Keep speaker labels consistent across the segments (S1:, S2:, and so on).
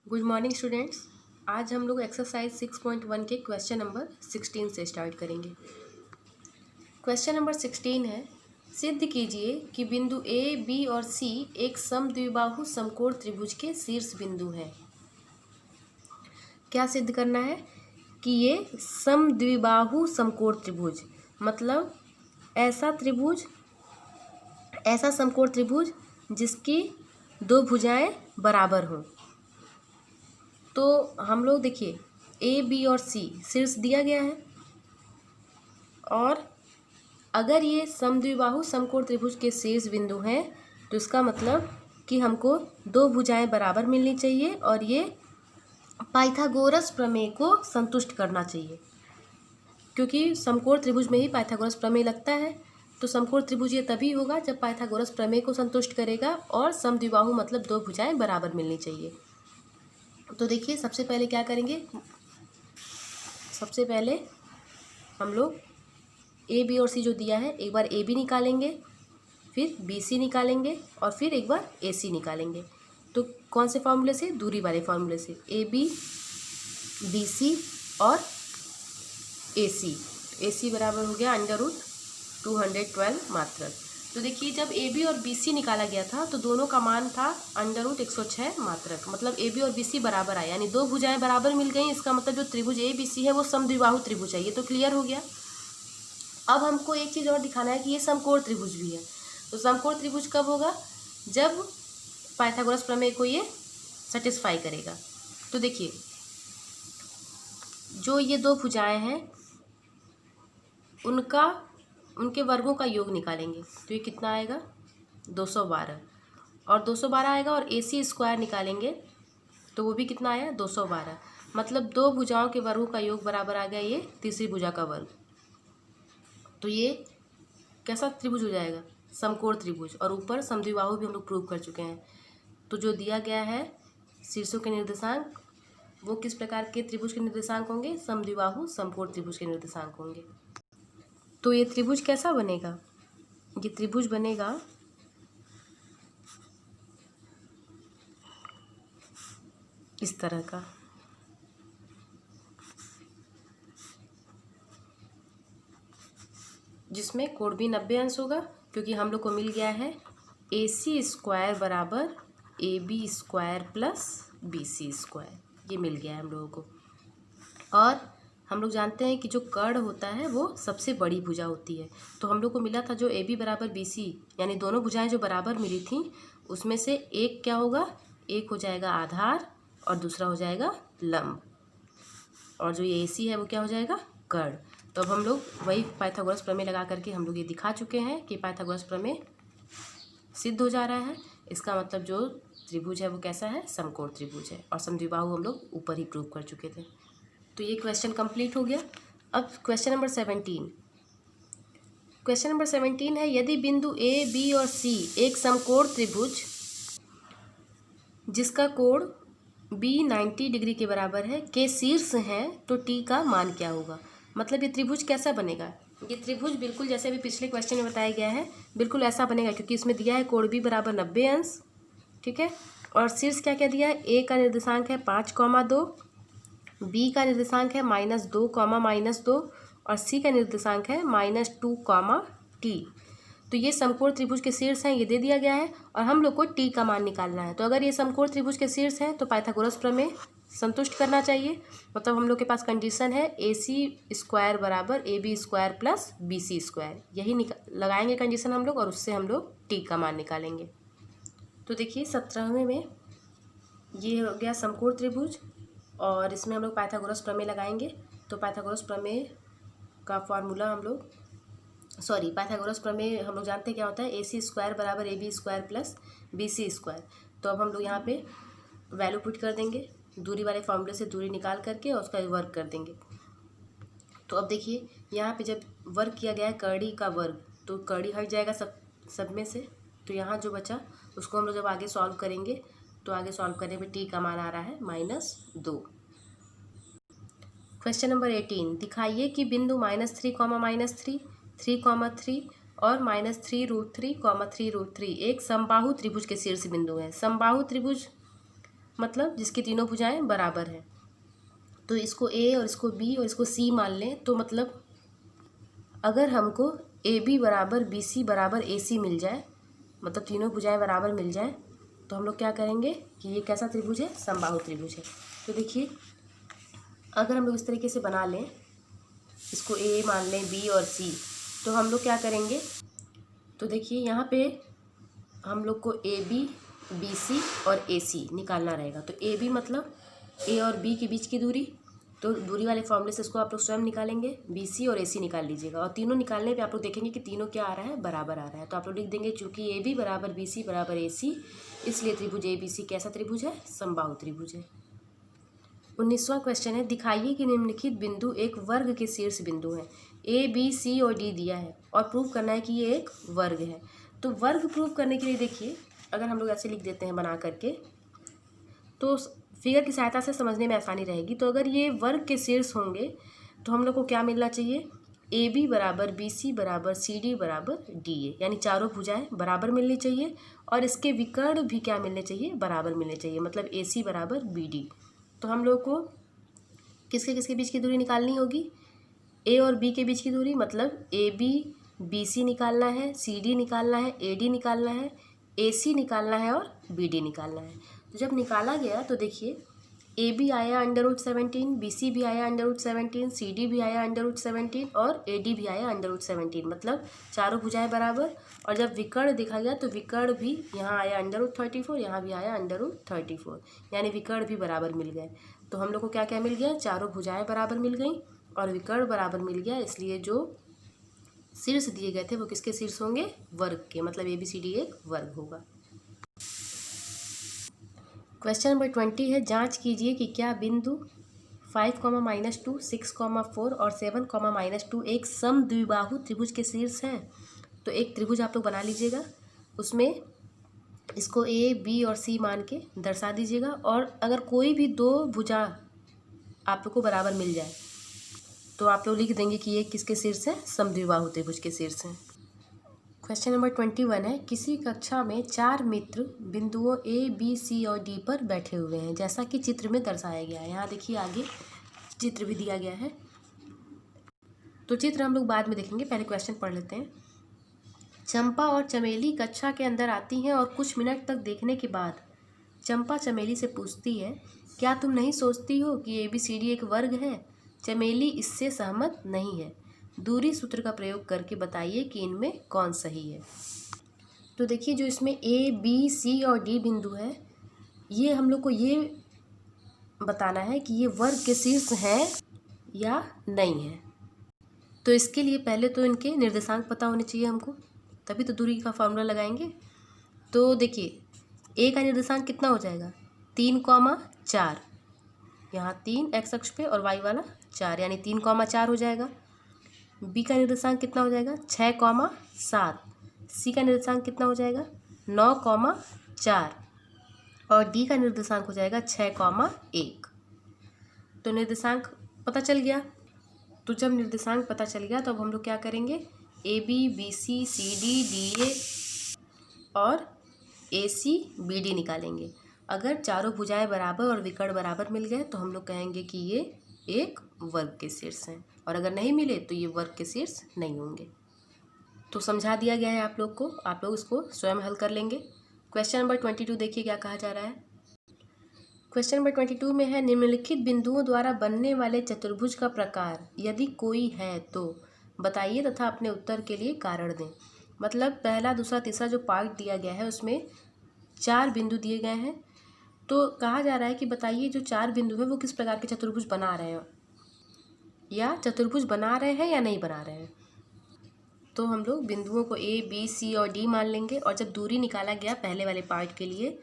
S1: Good morning students. आज हम लोग एक्सरसाइज 6.1 के क्वेश्चन नंबर 16 से स्टार्ट करेंगे। क्वेश्चन नंबर 16 है, सिद्ध कीजिए कि बिंदु ए, बी और सी एक समद्विबाहु समकोण त्रिभुज के शीर्ष बिंदु हैं। क्या सिद्ध करना है कि ये समद्विबाहु समकोण त्रिभुज मतलब ऐसा समकोण त्रिभुज जिसकी दो भुजाएं बराबर हों। तो हम लोग देखिए ए, बी और सी शीर्ष दिया गया है और अगर ये समद्विबाहु समकोण त्रिभुज के शीर्ष बिंदु हैं तो इसका मतलब कि हमको दो भुजाएं बराबर मिलनी चाहिए और ये पाइथागोरस प्रमेय को संतुष्ट करना चाहिए, क्योंकि समकोण त्रिभुज में ही पाइथागोरस प्रमेय लगता है। तो समकोण त्रिभुज ये तभी होगा जब पाइथागोरस प्रमेय को संतुष्ट करेगा और समद्विबाहु मतलब दो भुजाएं बराबर मिलनी चाहिए। तो देखिए सबसे पहले क्या करेंगे, सबसे पहले हम लोग ए, बी और सी जो दिया है एक बार ए बी निकालेंगे, फिर बी सी निकालेंगे और फिर एक बार ए सी निकालेंगे। तो कौन से फॉर्मूले से? दूरी वाले फॉर्मूले से, ए बी बी सी और ए सी बराबर हो गया √212 मात्रक। तो देखिए जब ए बी और बी सी निकाला गया था तो दोनों का मान था √106 मात्रक, मतलब ए बी और बी सी बराबर आया, यानी दो भुजाएं बराबर मिल गई। इसका मतलब जो त्रिभुज ए बी सी है वो समद्विबाहु त्रिभुज है। ये तो क्लियर हो गया। अब हमको एक चीज़ और दिखाना है कि ये समकोण त्रिभुज भी है। तो समकोण त्रिभुज कब होगा? जब पाइथागोरस प्रमेय को ये सेटिस्फाई करेगा। तो देखिए जो ये दो भुजाएं हैं उनके वर्गों का योग निकालेंगे तो ये कितना आएगा? 212 और 212 आएगा। और ए सी स्क्वायर निकालेंगे तो वो भी कितना आया? 212। मतलब दो भुजाओं के वर्गों का योग बराबर आ गया ये तीसरी भुजा का वर्ग। तो ये कैसा त्रिभुज हो जाएगा? समकोण त्रिभुज। और ऊपर समद्विबाहु भी हम लोग प्रूव कर चुके हैं। तो जो दिया गया है शीर्षों के निर्देशांक वो किस प्रकार के त्रिभुज के निर्देशांक होंगे? समद्विबाहु समकोण त्रिभुज के निर्देशांक होंगे। तो ये त्रिभुज कैसा बनेगा? ये त्रिभुज बनेगा इस तरह का। जिसमें कोण भी 90 अंश होगा, क्योंकि हम लोग को मिल गया है ए सी स्क्वायर बराबर A B square plus B C square. ये मिल गया है हम लोगों को। और हम लोग जानते हैं कि जो कर्ण होता है वो सबसे बड़ी भुजा होती है। तो हम लोग को मिला था जो ए बी बराबर बी सी, यानी दोनों भुजाएं जो बराबर मिली थी उसमें से एक क्या होगा? एक हो जाएगा आधार और दूसरा हो जाएगा लंब। और जो ये ए सी है वो क्या हो जाएगा? कर्ण। तो अब हम लोग वही पाइथागोरस प्रमेय लगा करके हम लोग ये दिखा चुके हैं कि पाइथागोरस प्रमेय सिद्ध हो जा रहा है। इसका मतलब जो त्रिभुज है वो कैसा है? समकोण त्रिभुज है। और समद्विबाहु हम लोग ऊपर ही प्रूव कर चुके थे। तो ये क्वेश्चन कंप्लीट हो गया। अब क्वेश्चन नंबर 17। क्वेश्चन नंबर 17 है, यदि बिंदु ए, बी और सी एक समकोण त्रिभुज जिसका कोण बी 90 डिग्री के बराबर है के शीर्ष हैं तो टी का मान क्या होगा? मतलब ये त्रिभुज कैसा बनेगा? ये त्रिभुज बिल्कुल जैसे अभी पिछले क्वेश्चन में बताया गया है बिल्कुल ऐसा बनेगा, क्योंकि इसमें दिया है कोण बी बराबर 90 अंश, ठीक है। और शीर्ष क्या क्या दिया है? ए का निर्देशांक है 5,2, बी का निर्देशांक है -2, -2 और सी का निर्देशांक है -2, टी। तो ये समकोण त्रिभुज के शीर्ष हैं, ये दे दिया गया है और हम लोग को टी का मान निकालना है। तो अगर ये समकोण त्रिभुज के शीर्ष हैं तो पाइथागोरस प्रमेय संतुष्ट करना चाहिए। मतलब हम लोग के पास कंडीशन है ए सी स्क्वायर बराबर A B square plus B C square. यही लगाएंगे कंडीशन हम लोग और उससे हम लोग टी का मान निकालेंगे। तो देखिए 17वें में ये हो गया समकोण त्रिभुज और इसमें हम लोग पाइथागोरस प्रमेय लगाएंगे। तो पाइथागोरस प्रमेय का फॉर्मूला पाइथागोरस प्रमेय हम लोग जानते हैं क्या होता है? ए सी स्क्वायर बराबर A B square plus B C square. तो अब हम लोग यहाँ पे वैल्यू पुट कर देंगे, दूरी वाले फॉर्मूले से दूरी निकाल करके और उसका वर्ग कर देंगे। तो अब देखिए यहाँ पे जब वर्ग किया गया है कर्णी का वर्ग, तो कर्णी हट जाएगा सब में से। तो यहाँ जो बचा उसको हम लोग जब आगे सॉल्व करेंगे तो आगे सॉल्व करने पे टी का मान आ रहा है -2। क्वेश्चन नंबर 18, दिखाइए कि बिंदु -3, -3, 3, और -3√3, 3√3 एक समबाहु त्रिभुज के शीर्ष बिंदु है। समबाहु त्रिभुज मतलब जिसकी तीनों भुजाएं बराबर हैं। तो इसको ए और इसको बी और इसको सी मान लें, तो मतलब अगर हमको ए बी बराबर बी सी बराबर ए सी मिल जाए, मतलब तीनों भुजाएं बराबर मिल जाए, तो हम लोग क्या करेंगे कि ये कैसा त्रिभुज है, समबाहु त्रिभुज है। तो देखिए अगर हम लोग इस तरीके से बना लें, इसको ए मान लें, बी और सी, तो हम लोग क्या करेंगे, तो देखिए यहाँ पे हम लोग को ए बी, बी सी और ए सी निकालना रहेगा। तो ए बी मतलब ए और बी के बीच की दूरी, तो दूरी वाले फॉर्मूले से इसको आप लोग स्वयं निकालेंगे। बी सी और ए सी निकाल लीजिएगा, और तीनों निकालने पे आप लोग देखेंगे कि तीनों क्या आ रहा है, बराबर आ रहा है। तो आप लोग लिख देंगे चूँकि ए बी बराबर बी सी बराबर ए सी, इसलिए त्रिभुज ए बी सी कैसा त्रिभुज है, समबाहु त्रिभुज है। 19वां क्वेश्चन है, दिखाइए कि निम्नलिखित बिंदु एक वर्ग के शीर्ष बिंदु हैं। ए बी सी और डी दिया है और प्रूव करना है कि ये एक वर्ग है। तो वर्ग प्रूव करने के लिए देखिए अगर हम लोग ऐसे लिख देते हैं बना करके, तो फिगर की सहायता से समझने में आसानी रहेगी। तो अगर ये वर्ग के शीर्ष होंगे तो हम लोग को क्या मिलना चाहिए, ए बी बराबर बी सी बराबर सी डी बराबर डी ए, यानी चारों भुजाएं बराबर मिलनी चाहिए और इसके विकर्ण भी क्या मिलने चाहिए, बराबर मिलने चाहिए, मतलब ए सी बराबर बी डी। तो हम लोग को किसके किसके बीच की दूरी निकालनी होगी, ए और बी के बीच की दूरी, मतलब ए बी बी सी निकालना है, सी डी निकालना है, ए डी निकालना है, ए सी निकालना है और बी डी निकालना है। तो जब निकाला गया तो देखिए ए बी आया √17, बी सी भी आया √17, सी डी भी आया √17 और ए डी भी आया √17, मतलब चारों भुजाएं बराबर। और जब विकर्ण देखा गया तो विकर्ण भी यहाँ आया √34, यहाँ भी आया √34, यानी विकर्ण भी बराबर मिल गए। तो हम लोग को क्या क्या मिल गया, चारों भुजाएं बराबर मिल गई और विकर्ण बराबर मिल गया। इसलिए जो शीर्ष दिए गए थे वो किसके शीर्ष होंगे, वर्ग के, मतलब ए बी सी डी एक वर्ग होगा। क्वेश्चन नंबर 20 है, जांच कीजिए कि क्या बिंदु 5, -2, 6, 4 और 7, -2 एक समद्विबाहु त्रिभुज के शीर्ष हैं। तो एक त्रिभुज आप लोग बना लीजिएगा, उसमें इसको ए बी और सी मान के दर्शा दीजिएगा। और अगर कोई भी दो भुजा आप लोग को बराबर मिल जाए तो आप लोग लिख देंगे कि ये किसके शीर्ष है, समद्विबाहु त्रिभुज के शीर्ष हैं। क्वेश्चन नंबर 21 है, किसी कक्षा में 4 मित्र बिंदुओं ए बी सी और डी पर बैठे हुए हैं, जैसा कि चित्र में दर्शाया गया है। यहाँ देखिए आगे चित्र भी दिया गया है, तो चित्र हम लोग बाद में देखेंगे, पहले क्वेश्चन पढ़ लेते हैं। चंपा और चमेली कक्षा के अंदर आती हैं और कुछ मिनट तक देखने के बाद चंपा चमेली से पूछती है, क्या तुम नहीं सोचती हो कि ए बी सी डी एक वर्ग है? चमेली इससे सहमत नहीं है। दूरी सूत्र का प्रयोग करके बताइए कि इनमें कौन सही है। तो देखिए जो इसमें ए बी सी और डी बिंदु है, ये हम लोग को ये बताना है कि ये वर्ग के शीर्ष हैं या नहीं है। तो इसके लिए पहले तो इनके निर्देशांक पता होने चाहिए हमको, तभी तो दूरी का फॉर्मूला लगाएंगे। तो देखिए ए का निर्देशांक कितना हो जाएगा, 3, 4, यहाँ 3 एक्स अक्ष पे और वाई वाला 4, यानी 3, 4 हो जाएगा। बी का निर्देशांक कितना हो जाएगा, 6, 7। सी का निर्देशांक कितना हो जाएगा, 9, 4 और डी का निर्देशांक हो जाएगा 6, 1। तो निर्देशांक पता चल गया। तो जब निर्देशांक पता चल गया तो अब हम लोग क्या करेंगे, A B B C C D D A और ए सी बी डी निकालेंगे। अगर चारों भुजाएं बराबर और विकर्ण बराबर मिल गए तो हम लोग कहेंगे कि ये एक वर्ग के शीर्ष हैं, और अगर नहीं मिले तो ये वर्ग के शीर्ष नहीं होंगे। तो समझा दिया गया है आप लोग को, आप लोग इसको स्वयं हल कर लेंगे। क्वेश्चन नंबर 22 देखिए क्या कहा जा रहा है। क्वेश्चन नंबर 22 में है, निम्नलिखित बिंदुओं द्वारा बनने वाले चतुर्भुज का प्रकार यदि कोई है तो बताइए तथा अपने उत्तर के लिए कारण दें। मतलब पहला दूसरा तीसरा जो पार्ट दिया गया है उसमें 4 बिंदु दिए गए हैं, तो कहा जा रहा है कि बताइए जो 4 बिंदु है वो किस प्रकार के चतुर्भुज बना रहे हैं, या चतुर्भुज बना रहे हैं या नहीं बना रहे हैं। तो हम लोग बिंदुओं को ए बी सी और डी मान लेंगे, और जब दूरी निकाला गया पहले वाले पार्ट के लिए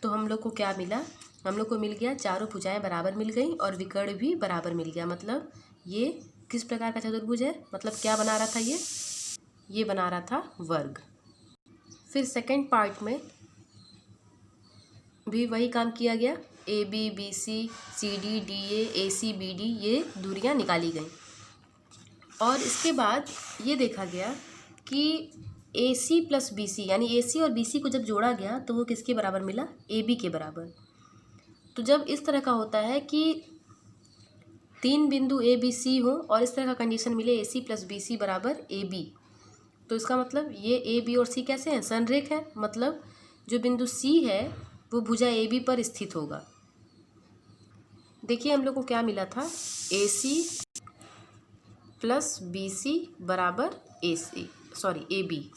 S1: तो हम लोग को क्या मिला, हम लोग को मिल गया चारों भुजाएं बराबर मिल गई और विकर्ण भी बराबर मिल गया। मतलब ये किस प्रकार का चतुर्भुज है, मतलब क्या बना रहा था, ये बना रहा था वर्ग। फिर सेकंड पार्ट में भी वही काम किया गया, A B B C C D D A C B D ये दूरियां निकाली गई, और इसके बाद ये देखा गया कि ए सी प्लस बी सी, यानी ए सी और बी सी को जब जोड़ा गया तो वो किसके बराबर मिला, ए बी के बराबर। तो जब इस तरह का होता है कि 3 बिंदु ए बी सी हो और इस तरह का कंडीशन मिले ए सी प्लस बी सी बराबर ए बी, तो इसका मतलब ये ए बी और सी कैसे हैं, संरेख है। मतलब जो बिंदु सी है वो भुजा ए बी पर स्थित होगा। देखिए हम लोग को क्या मिला था, ए सी प्लस बी सी बराबर ए बी।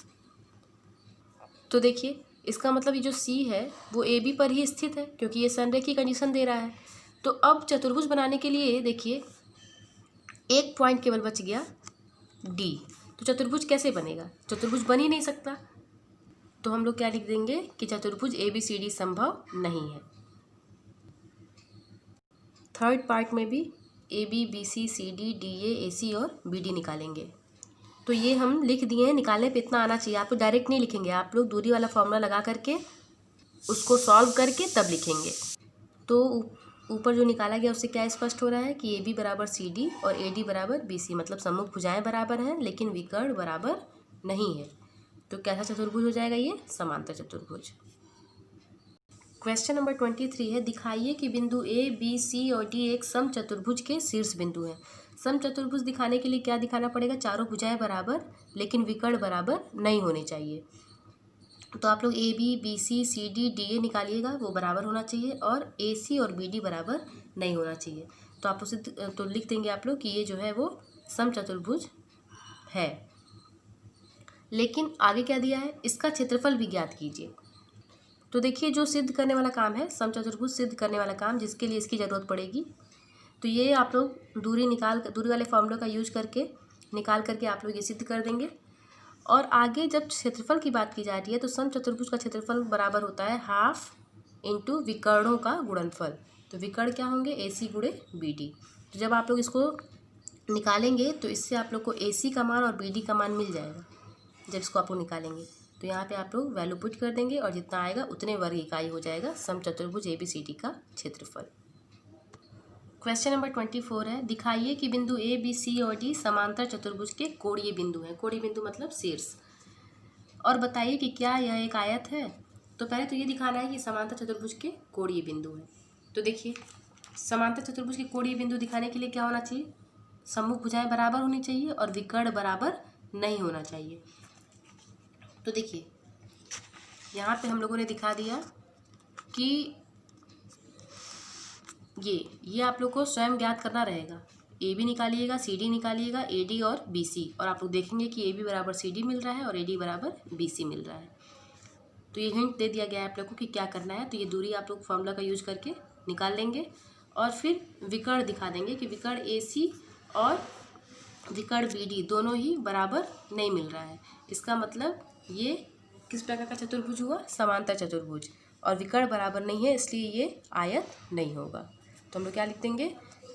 S1: तो देखिए इसका मतलब ये जो सी है वो ए बी पर ही स्थित है क्योंकि ये संरेख की कंडीशन दे रहा है। तो अब चतुर्भुज बनाने के लिए देखिए एक पॉइंट केवल बच गया डी। तो चतुर्भुज कैसे बनेगा, चतुर्भुज बन ही नहीं सकता। तो हम लोग क्या लिख देंगे कि चतुर्भुज ए बी सी डी संभव नहीं है। थर्ड पार्ट में भी A B B C C D D A C और बी डी निकालेंगे। तो ये हम लिख दिए हैं, निकालने पे इतना आना चाहिए। आप लोग डायरेक्ट नहीं लिखेंगे, आप लोग दूरी वाला फॉर्मूला लगा करके उसको सॉल्व करके तब लिखेंगे। तो ऊपर जो निकाला गया उससे क्या स्पष्ट हो रहा है कि ए बी बराबर सी डी और ए डी बराबर बी सी, मतलब सम्मुख भुजाएं बराबर हैं लेकिन विकर्ण बराबर नहीं है। तो कैसा चतुर्भुज हो जाएगा ये, समांतर चतुर्भुज। क्वेश्चन नंबर 23 है, दिखाइए कि बिंदु ए बी सी और डी एक सम चतुर्भुज के शीर्ष बिंदु हैं। सम चतुर्भुज दिखाने के लिए क्या दिखाना पड़ेगा, चारों भुजाएं बराबर लेकिन विकर्ण बराबर नहीं होने चाहिए। तो आप लोग A B B C C D D A निकालिएगा, वो बराबर होना चाहिए और ए सी और बी डी बराबर नहीं होना चाहिए। तो आप उसे तो लिख देंगे आप लोग कि ये जो है वो सम चतुर्भुज है। लेकिन आगे क्या दिया है, इसका क्षेत्रफल भी ज्ञात कीजिए। तो देखिए जो सिद्ध करने वाला काम है, सम चतुर्भुज सिद्ध करने वाला काम, जिसके लिए इसकी ज़रूरत पड़ेगी। तो ये आप लोग दूरी वाले फॉर्मूले का यूज करके निकाल करके आप लोग ये सिद्ध कर देंगे। और आगे जब क्षेत्रफल की बात की जा रही है तो सम चतुर्भुज का क्षेत्रफल बराबर होता है हाफ इंटू विकर्णों का गुणनफल। तो विकर्ण क्या होंगे, ए सी गुणे बी डी। तो जब आप लोग इसको निकालेंगे तो इससे आप लोग को ए सी का मान और बी डी का मान मिल जाएगा। जब इसको आप लोग निकालेंगे तो यहाँ पे आप लोग वैल्यू पुट कर देंगे और जितना आएगा उतने वर्ग इकाई हो जाएगा सम चतुर्भुज ए बी सी डी का क्षेत्रफल। क्वेश्चन नंबर 24 है, दिखाइए कि बिंदु ए बी सी और डी समांतर चतुर्भुज के कोणीय बिंदु हैं। कोणीय बिंदु मतलब शीर्ष। और बताइए कि क्या यह एक आयत है। तो पहले तो ये दिखाना है कि समांतर चतुर्भुज के कोणीय बिंदु हैं। तो देखिए समांतर चतुर्भुज के कोणीय बिंदु दिखाने के लिए क्या होना चाहिए, सम्मुख भुजाएं बराबर होनी चाहिए और विकर्ण बराबर नहीं होना चाहिए। तो देखिए यहाँ पे हम लोगों ने दिखा दिया कि ये आप लोग को स्वयं ज्ञात करना रहेगा। ए बी निकालिएगा, सी डी निकालिएगा, ए डी और बी सी, और आप लोग देखेंगे कि ए बी बराबर सी डी मिल रहा है और ए डी बराबर बी सी मिल रहा है। तो ये हिंट दे दिया गया है आप लोग को कि क्या करना है। तो ये दूरी आप लोग फॉर्मूला का यूज करके निकाल लेंगे और फिर विकर्ण दिखा देंगे कि विकर्ण ए सी और विकर्ण बी डी दोनों ही बराबर नहीं मिल रहा है। इसका मतलब ये किस प्रकार का चतुर्भुज हुआ, समांतर चतुर्भुज, और विकर्ण बराबर नहीं है इसलिए ये आयत नहीं होगा। तो हम लोग क्या लिख देंगे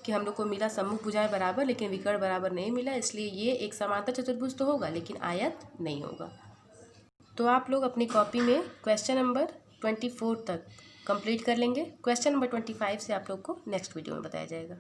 S1: कि हम लोग को मिला सम्मुख भुजाएं बराबर लेकिन विकर्ण बराबर नहीं मिला, इसलिए ये एक समांतर चतुर्भुज तो होगा लेकिन आयत नहीं होगा। तो आप लोग अपनी कॉपी में क्वेश्चन नंबर 24 तक कंप्लीट कर लेंगे। क्वेश्चन नंबर 25 से आप लोग को नेक्स्ट वीडियो में बताया जाएगा।